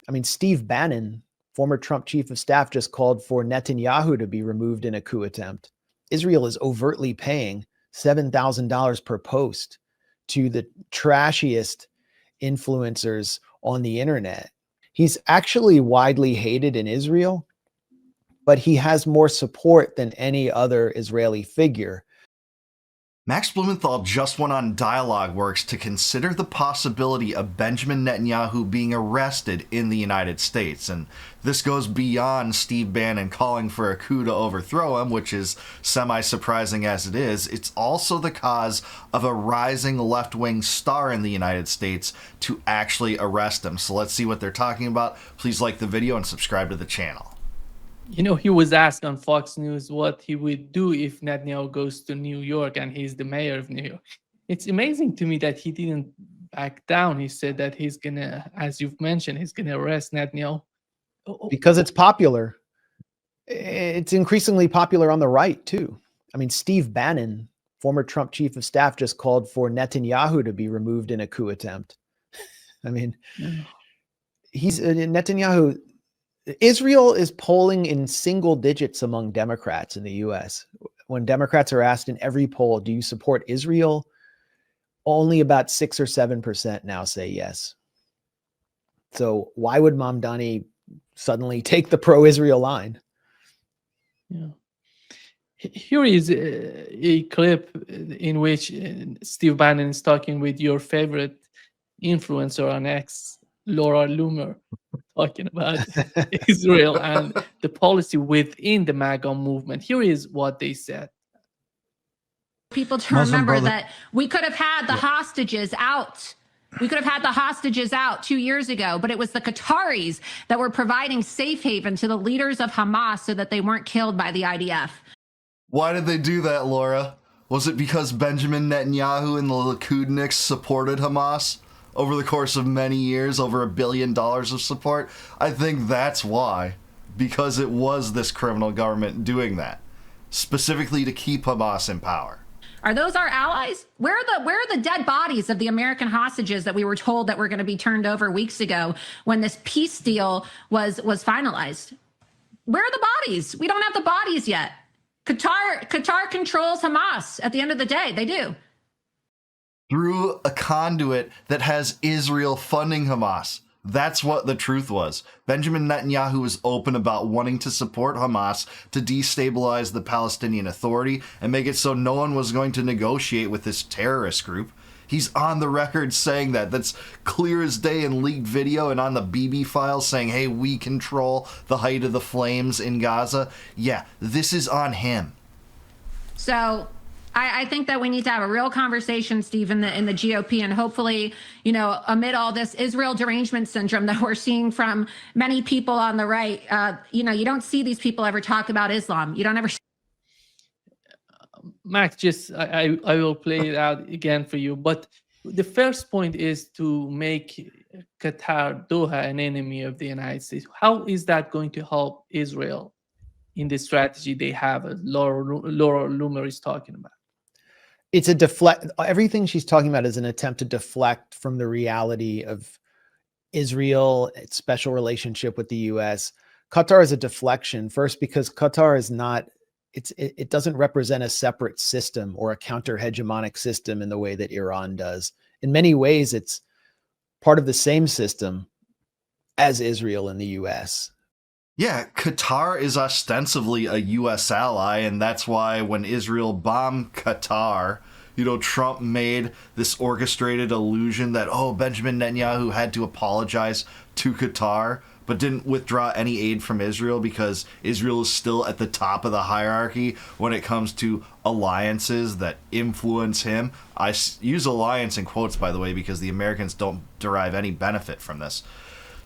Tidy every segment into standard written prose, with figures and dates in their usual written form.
I mean, Steve Bannon, former Trump chief of staff, just called for Netanyahu to be removed in a coup attempt. Israel is overtly paying $7,000 per post to the trashiest influencers on the internet. He's actually widely hated in Israel, but he has more support than any other Israeli figure. Max Blumenthal just went on DialogueWorks to consider the possibility of Benjamin Netanyahu being arrested in the United States. And this goes beyond Steve Bannon calling for a coup to overthrow him, which is semi-surprising as it is. It's also the cause of a rising left-wing star in the United States to actually arrest him. So let's see what they're talking about. Please like the video and subscribe to the channel. You know, he was asked on Fox News what he would do if Netanyahu goes to New York and he's the mayor of New York. It's amazing to me that he didn't back down. He said that he's gonna, as you've mentioned, he's gonna arrest Netanyahu. Because it's popular. It's increasingly popular on the right, too. I mean, Steve Bannon, former Trump chief of staff, just called for Netanyahu to be removed in a coup attempt. I mean, Netanyahu. Israel is polling in single digits among Democrats in the US. When Democrats are asked in every poll, do you support Israel? Only about 6 or 7% now say yes. So why would Mamdani suddenly take the pro-Israel line? Yeah. Here is a clip in which Steve Bannon is talking with your favorite influencer on X, Laura Loomer, talking about Israel and the policy within the MAGA movement. Here is what they said. People to remember that we could have had the hostages out. We could have had the hostages out 2 years ago, but it was the Qataris that were providing safe haven to the leaders of Hamas so that they weren't killed by the IDF. Why did they do that, Laura? Was it because Benjamin Netanyahu and the Likudniks supported Hamas over the course of many years, over $1 billion of support? I think that's why. Because it was this criminal government doing that, specifically to keep Hamas in power. Are those our allies? Where are the dead bodies of the American hostages that we were told that were going to be turned over weeks ago when this peace deal was finalized? Where are the bodies? We don't have the bodies yet. Qatar controls Hamas at the end of the day. They do. Through a conduit that has Israel funding Hamas. That's what the truth was. Benjamin Netanyahu was open about wanting to support Hamas to destabilize the Palestinian Authority and make it so no one was going to negotiate with this terrorist group. He's on the record saying that. That's clear as day in leaked video and on the BB files saying, hey, we control the height of the flames in Gaza. Yeah, this is on him. So I think that we need to have a real conversation, Steve, in the GOP, and hopefully, you know, amid all this Israel derangement syndrome that we're seeing from many people on the right, you know, you don't see these people ever talk about Islam. You don't ever. Max, just I will play it out again for you. But the first point is to make Qatar, Doha, an enemy of the United States. How is that going to help Israel in the strategy they have, as Laura Loomer is talking about? It's a deflect. Everything she's talking about is an attempt to deflect from the reality of Israel, its special relationship with the US. Qatar is a deflection, first because Qatar is not, it doesn't represent a separate system or a counter-hegemonic system in the way that Iran does. In many ways, it's part of the same system as Israel and the US. Yeah, Qatar is ostensibly a U.S. ally, and that's why when Israel bombed Qatar, you know, Trump made this orchestrated illusion that, oh, Benjamin Netanyahu had to apologize to Qatar, but didn't withdraw any aid from Israel because Israel is still at the top of the hierarchy when it comes to alliances that influence him. I use alliance in quotes, by the way, because the Americans don't derive any benefit from this.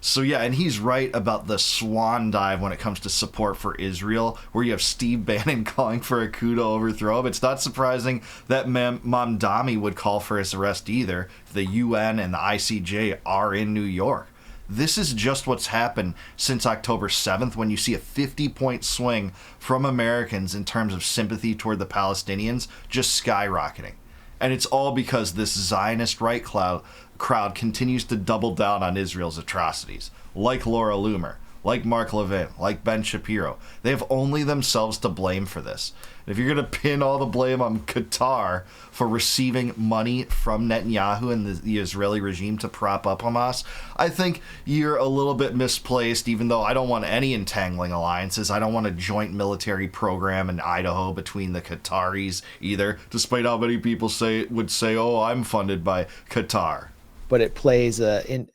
So yeah, and he's right about the swan dive when it comes to support for Israel, where you have Steve Bannon calling for a coup to overthrow him. It's not surprising that Mamdani would call for his arrest either. The UN and the ICJ are in New York. This is just what's happened since October 7th, when you see a 50-point swing from Americans in terms of sympathy toward the Palestinians just skyrocketing. And it's all because this Zionist right crowd continues to double down on Israel's atrocities. like Laura Loomer, like Mark Levin, like Ben Shapiro. They have only themselves to blame for this. If you're going to pin all the blame on Qatar for receiving money from Netanyahu and the Israeli regime to prop up Hamas, I think you're a little bit misplaced, even though I don't want any entangling alliances. I don't want a joint military program in Idaho between the Qataris either, despite how many people would say, oh, I'm funded by Qatar. But it plays a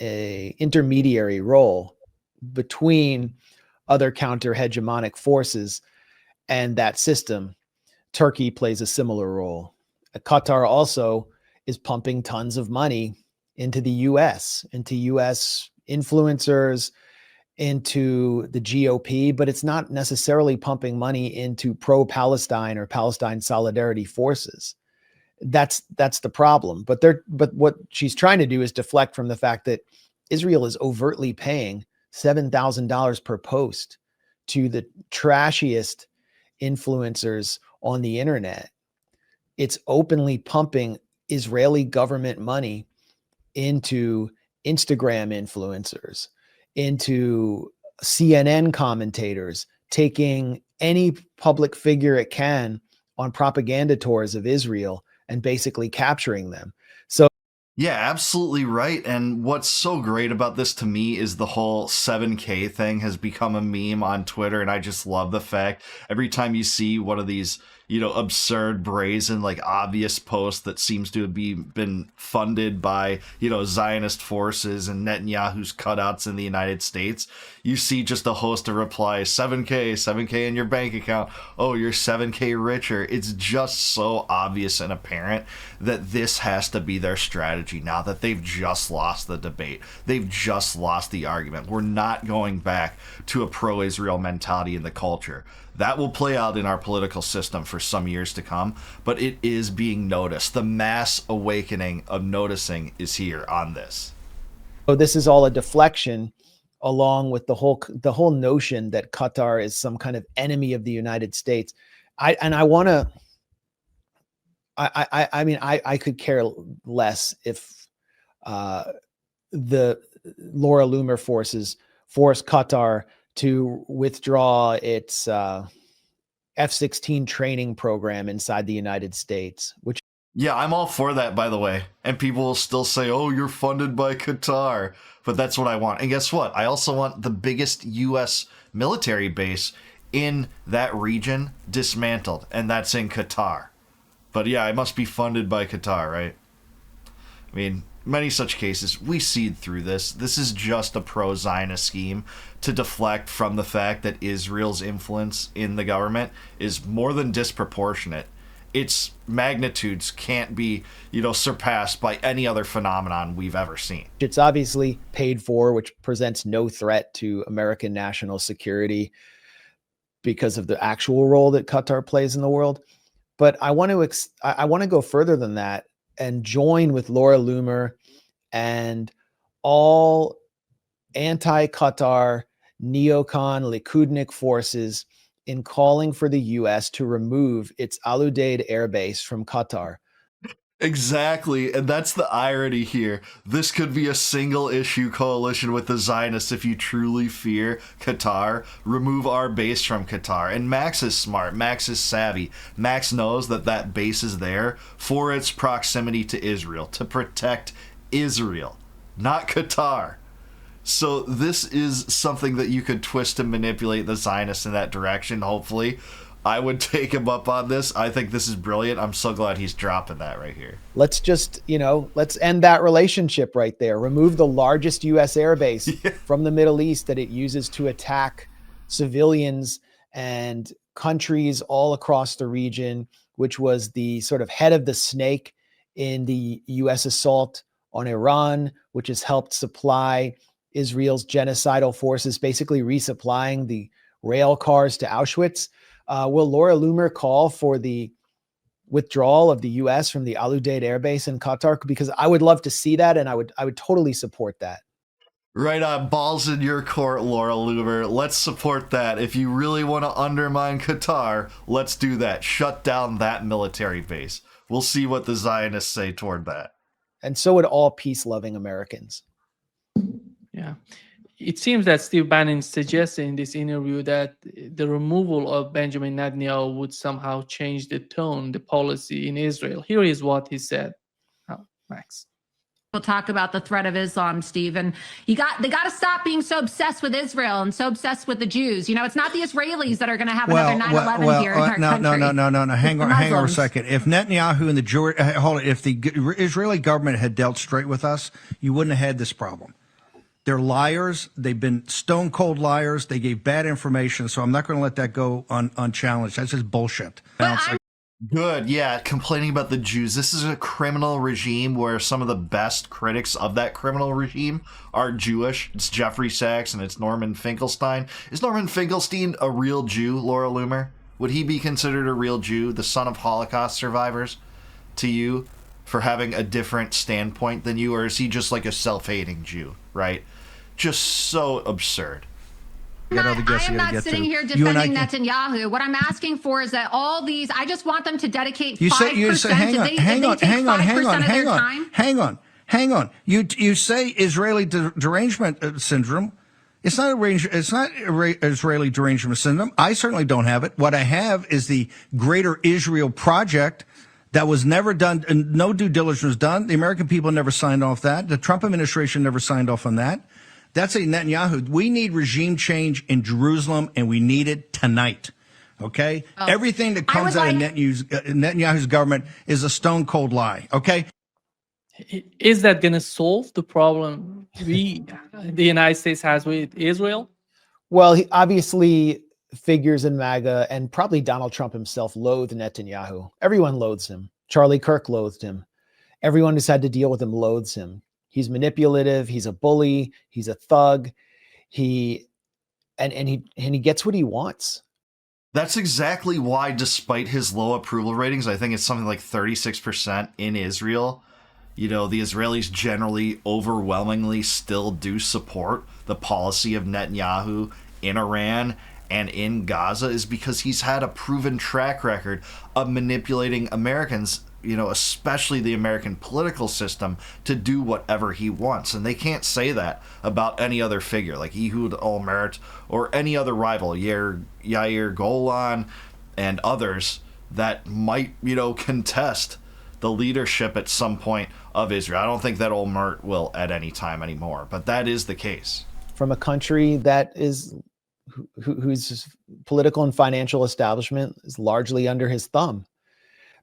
intermediary role between other counter-hegemonic forces and that system. Turkey plays a similar role. Qatar also is pumping tons of money into the US, into US influencers, into the GOP, but it's not necessarily pumping money into pro-Palestine or Palestine solidarity forces. That's the problem. But what she's trying to do is deflect from the fact that Israel is overtly paying $7,000 per post to the trashiest influencers on the internet. It's openly pumping Israeli government money into Instagram influencers, into CNN commentators, taking any public figure it can on propaganda tours of Israel and basically capturing them. So yeah, absolutely right. And what's so great about this to me is the whole 7K thing has become a meme on Twitter. And I just love the fact every time you see one of these, absurd, brazen, like obvious posts that seems to have been funded by, Zionist forces and Netanyahu's cutouts in the United States, you see just a host of replies, 7K in your bank account. Oh, you're 7K richer. It's just so obvious and apparent that this has to be their strategy now that they've just lost the debate. They've just lost the argument. We're not going back to a pro-Israel mentality in the culture. That will play out in our political system for some years to come, but it is being noticed. The mass awakening of noticing is here on this. So this is all a deflection, along with the whole notion that Qatar is some kind of enemy of the United States. I could care less if the Laura Loomer force Qatar to withdraw its F-16 training program inside the United States, which... Yeah, I'm all for that, by the way. And people will still say, oh, you're funded by Qatar. But that's what I want. And guess what? I also want the biggest U.S. military base in that region dismantled, and that's in Qatar. But yeah, I must be funded by Qatar, right? I mean, many such cases, we seed through this. This is just a pro-Zionist scheme to deflect from the fact that Israel's influence in the government is more than disproportionate. Its magnitudes can't be, surpassed by any other phenomenon we've ever seen. It's obviously paid for, which presents no threat to American national security because of the actual role that Qatar plays in the world. But I want to go further than that and join with Laura Loomer and all anti-Qatar, neocon, Likudnik forces in calling for the U.S. to remove its Al Udeid air base from Qatar. Exactly, and that's the irony here. This could be a single issue coalition with the Zionists if you truly fear Qatar. Remove our base from Qatar. And Max is smart. Max is savvy. Max knows that that base is there for its proximity to Israel, to protect Israel, not Qatar. So this is something that you could twist and manipulate the Zionists in that direction, hopefully. I would take him up on this. I think this is brilliant. I'm so glad he's dropping that right here. Let's just, let's end that relationship right there. Remove the largest U.S. airbase from the Middle East that it uses to attack civilians and countries all across the region, which was the sort of head of the snake in the U.S. assault on Iran, which has helped supply Israel's genocidal forces, basically resupplying the rail cars to Auschwitz. Will Laura Loomer call for the withdrawal of the U.S. from the Al Udeid Air Base in Qatar? Because I would love to see that, and I would totally support that. Right on, balls in your court, Laura Loomer. Let's support that. If you really want to undermine Qatar, let's do that. Shut down that military base. We'll see what the Zionists say toward that. And so would all peace-loving Americans. Yeah. it seems that Steve Bannon suggested in this interview that the removal of Benjamin Netanyahu would somehow change the tone, the policy in Israel. Here is what he said. Max. We'll talk about the threat of Islam, Steve, and they got to stop being so obsessed with Israel and so obsessed with the Jews. You know, it's not the Israelis that are going to have another 9/11 here in our country. No. Hang on a second. If Netanyahu and if the Israeli government had dealt straight with us, you wouldn't have had this problem. They're liars. They've been stone cold liars. They gave bad information. So I'm not going to let that go unchallenged. That's just bullshit. Good, yeah, complaining about the Jews. This is a criminal regime where some of the best critics of that criminal regime are Jewish. It's Jeffrey Sachs and it's Norman Finkelstein. Is Norman Finkelstein a real Jew, Laura Loomer? Would he be considered a real Jew, the son of Holocaust survivors, to you, for having a different standpoint than you? Or is he just like a self-hating Jew, right? Just so absurd. I am not sitting here defending Netanyahu. What I'm asking for is that all these, I just want them to dedicate 5%. Hang on. You say Israeli derangement syndrome. It's not Israeli derangement syndrome. I certainly don't have it. What I have is the Greater Israel Project that was never done, and no due diligence was done. The American people never signed off that. The Trump administration never signed off on that. That's a Netanyahu. We need regime change in Jerusalem, and we need it tonight. Okay? Everything that comes out of Netanyahu's government is a stone cold lie. Okay? Is that going to solve the problem the United States has with Israel? Well, he obviously figures in MAGA and probably Donald Trump himself loathe Netanyahu. Everyone loathes him. Charlie Kirk loathed him. Everyone who's had to deal with him loathes him. He's manipulative. He's a bully. He's a thug. He gets what he wants. That's exactly why, despite his low approval ratings, I think it's something like 36% in Israel. You know, the Israelis generally overwhelmingly still do support the policy of Netanyahu in Iran and in Gaza, is because he's had a proven track record of manipulating Americans, you know, especially the American political system, to do whatever he wants. And they can't say that about any other figure, like Ehud Olmert or any other rival, Yair Golan and others that might, you know, contest the leadership at some point of Israel. I don't think that Olmert will at any time anymore, but that is the case. From a country that is whose political and financial establishment is largely under his thumb.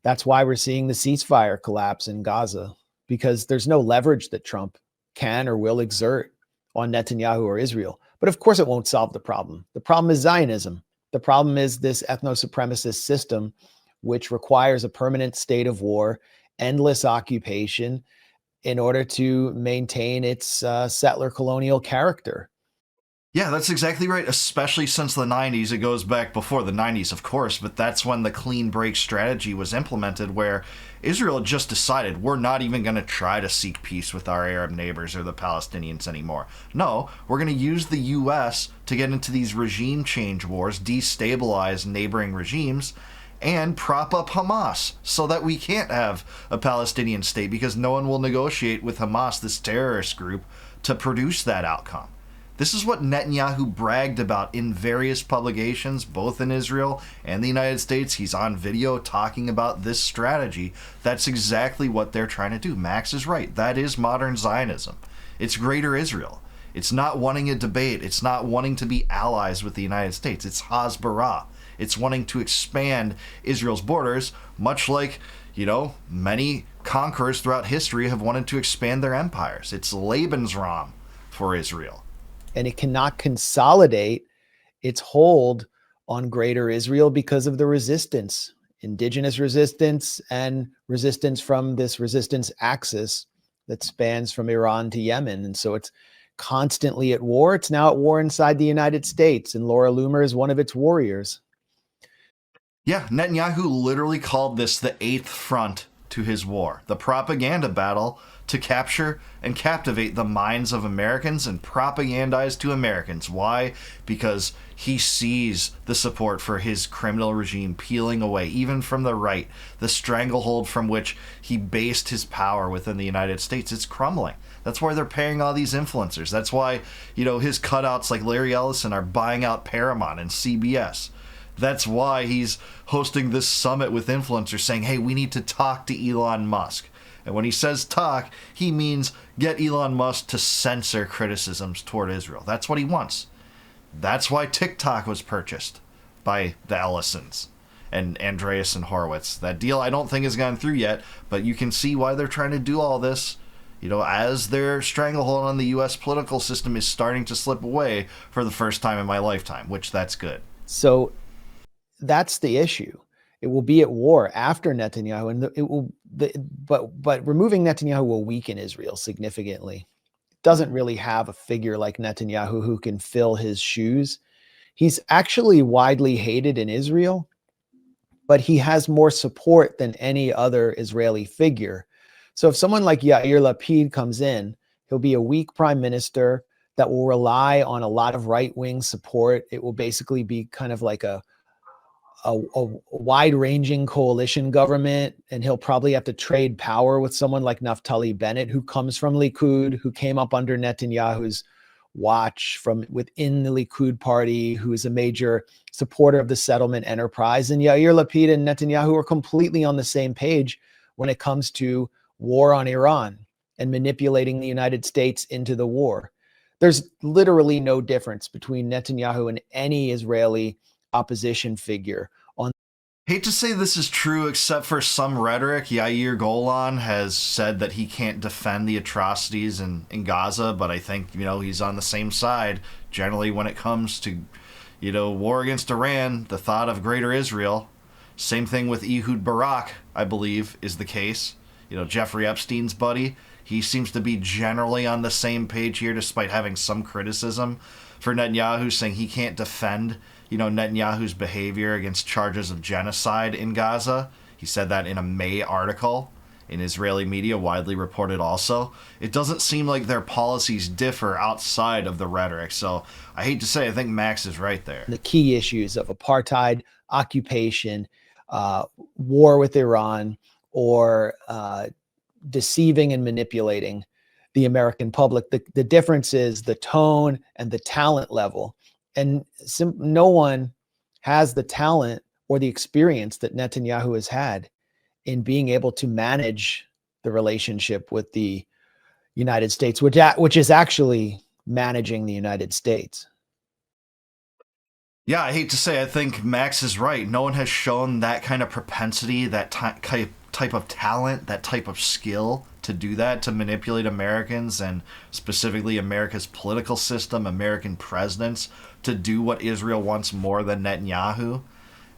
That's why we're seeing the ceasefire collapse in Gaza, because there's no leverage that Trump can or will exert on Netanyahu or Israel. But of course, it won't solve the problem. The problem is Zionism. The problem is this ethno-supremacist system, which requires a permanent state of war, endless occupation, in order to maintain its settler colonial character. Yeah, that's exactly right, especially since the 90s. It goes back before the 90s, of course, but that's when the clean break strategy was implemented, where Israel just decided we're not even going to try to seek peace with our Arab neighbors or the Palestinians anymore. No, we're going to use the U.S. to get into these regime change wars, destabilize neighboring regimes, and prop up Hamas so that we can't have a Palestinian state, because no one will negotiate with Hamas, this terrorist group, to produce that outcome. This is what Netanyahu bragged about in various publications, both in Israel and the United States. He's on video talking about this strategy. That's exactly what they're trying to do. Max is right. That is modern Zionism. It's Greater Israel. It's not wanting a debate. It's not wanting to be allies with the United States. It's Hasbara. It's wanting to expand Israel's borders, much like, you know, many conquerors throughout history have wanted to expand their empires. It's Lebensraum for Israel. And it cannot consolidate its hold on Greater Israel because of the resistance, indigenous resistance and resistance from this resistance axis that spans from Iran to Yemen. And so it's constantly at war. It's now at war inside the United States, and Laura Loomer is one of its warriors. Yeah, Netanyahu literally called this the eighth front to his war, the propaganda battle to capture and captivate the minds of Americans and propagandize to Americans. Why? Because he sees the support for his criminal regime peeling away, even from the right. The stranglehold from which he based his power within the United States, it's crumbling. That's why they're paying all these influencers. That's why, his cutouts like Larry Ellison are buying out Paramount and CBS. That's why he's hosting this summit with influencers saying, hey, we need to talk to Elon Musk. And when he says talk, he means get Elon Musk to censor criticisms toward Israel. That's what he wants. That's why TikTok was purchased by the Ellisons and Andreas and Horowitz. That deal I don't think has gone through yet, but you can see why they're trying to do all this. As their stranglehold on the U.S. political system is starting to slip away for the first time in my lifetime, which that's good. So that's the issue. It will be at war after Netanyahu, and but removing Netanyahu will weaken Israel significantly. It doesn't really have a figure like Netanyahu who can fill his shoes. He's actually widely hated in Israel, but he has more support than any other Israeli figure. So if someone like Yair Lapid comes in, he'll be a weak prime minister that will rely on a lot of right-wing support. It will basically be kind of like a wide-ranging coalition government, and he'll probably have to trade power with someone like Naftali Bennett, who comes from Likud, who came up under Netanyahu's watch from within the Likud party, who is a major supporter of the settlement enterprise. And Yair Lapid and Netanyahu are completely on the same page when it comes to war on Iran and manipulating the United States into the war. There's literally no difference between Netanyahu and any Israeli opposition figure on. Hate to say this is true, except for some rhetoric. Yair Golan has said that he can't defend the atrocities in Gaza, but I think, he's on the same side. Generally, when it comes to, war against Iran, the thought of greater Israel. Same thing with Ehud Barak, I believe, is the case. Jeffrey Epstein's buddy. He seems to be generally on the same page here, despite having some criticism for Netanyahu, saying he can't defend Netanyahu's behavior against charges of genocide in Gaza. He said that in a May article in Israeli media, widely reported also. It doesn't seem like their policies differ outside of the rhetoric. So I hate to say, I think Max is right there. The key issues of apartheid, occupation, war with Iran, or deceiving and manipulating the American public. The difference is the tone and the talent level. And no one has the talent or the experience that Netanyahu has had in being able to manage the relationship with the United States, which is actually managing the United States. Yeah, I hate to say, I think Max is right. No one has shown that kind of propensity, that type of talent, that type of skill to do that, to manipulate Americans and specifically America's political system, American presidents, to do what Israel wants more than Netanyahu.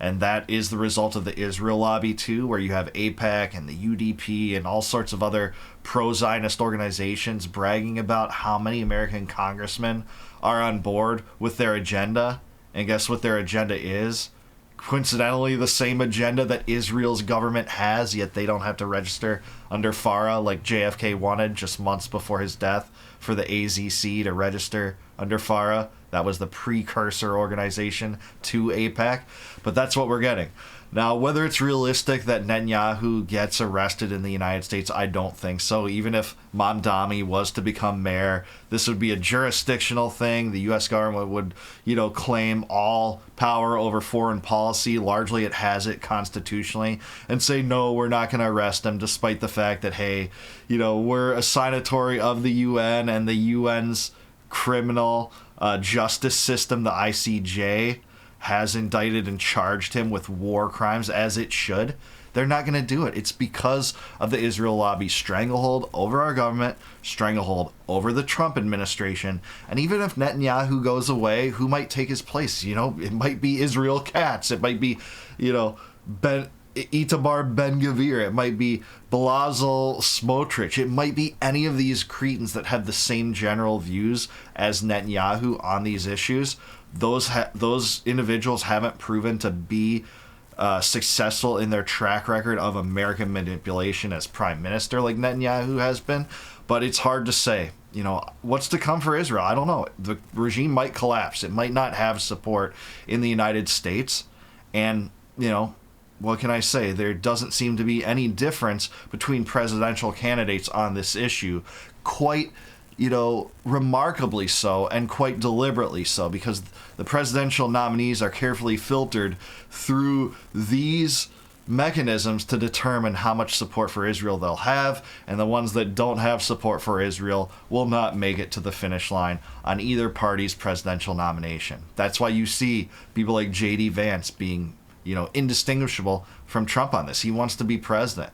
And that is the result of the Israel lobby too, where you have AIPAC and the UDP and all sorts of other pro-Zionist organizations bragging about how many American congressmen are on board with their agenda. And guess what their agenda is? Coincidentally, the same agenda that Israel's government has, yet they don't have to register under FARA like JFK wanted just months before his death for the AZC to register under FARA. That was the precursor organization to AIPAC. But that's what we're getting. Now, whether it's realistic that Netanyahu gets arrested in the United States, I don't think so. Even if Mamdani was to become mayor, this would be a jurisdictional thing. The U.S. government would, claim all power over foreign policy. Largely, it has it constitutionally, and say, no, we're not going to arrest him, despite the fact that, hey, we're a signatory of the UN, and the UN's criminal justice system, the ICJ, has indicted and charged him with war crimes, as it should. They're not going to do it. It's because of the Israel lobby's stranglehold over our government, stranglehold over the Trump administration. And even if Netanyahu goes away, who might take his place? It might be Israel Katz. It might be, Itamar Ben-Gvir. It might be Bezalel Smotrich. It might be any of these cretins that have the same general views as Netanyahu on these issues. Those individuals haven't proven to be successful in their track record of American manipulation as prime minister like Netanyahu has been. But it's hard to say. What's to come for Israel? I don't know. The regime might collapse. It might not have support in the United States. And, what can I say? There doesn't seem to be any difference between presidential candidates on this issue. quite, remarkably so, and quite deliberately so, because the presidential nominees are carefully filtered through these mechanisms to determine how much support for Israel they'll have, and the ones that don't have support for Israel will not make it to the finish line on either party's presidential nomination. That's why you see people like J.D. Vance being, indistinguishable from Trump on this. He wants to be president.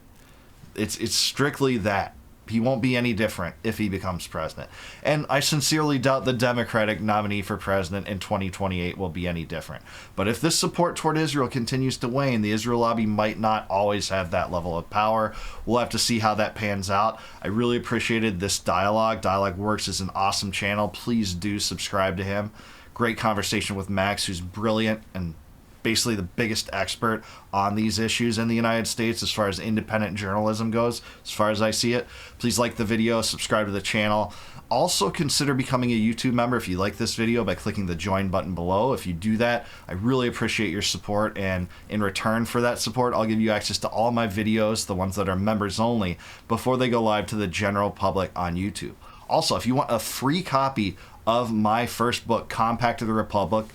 It's strictly that. He won't be any different if he becomes president. And I sincerely doubt the Democratic nominee for president in 2028 will be any different. But if this support toward Israel continues to wane, the Israel lobby might not always have that level of power. We'll have to see how that pans out. I really appreciated this dialogue. Dialogue Works is an awesome channel. Please do subscribe to him. Great conversation with Max, who's brilliant and basically the biggest expert on these issues in the United States as far as independent journalism goes, as far as I see it. Please like the video, subscribe to the channel. Also consider becoming a YouTube member if you like this video by clicking the join button below. If you do that, I really appreciate your support, and in return for that support, I'll give you access to all my videos, the ones that are members only, before they go live to the general public on YouTube. Also, if you want a free copy of my first book, Compact of the Republic,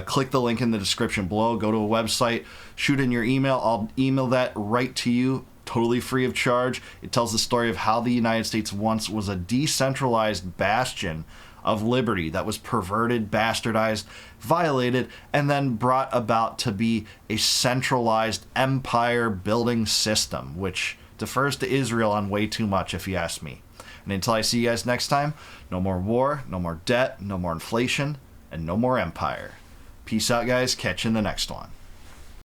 click the link in the description below. Go to a website, shoot in your email. I'll email that right to you, totally free of charge. It tells the story of how the United States once was a decentralized bastion of liberty that was perverted, bastardized, violated, and then brought about to be a centralized empire-building system, which defers to Israel on way too much, if you ask me. And until I see you guys next time, no more war, no more debt, no more inflation, and no more empire. Peace out, guys. Catch you in the next one.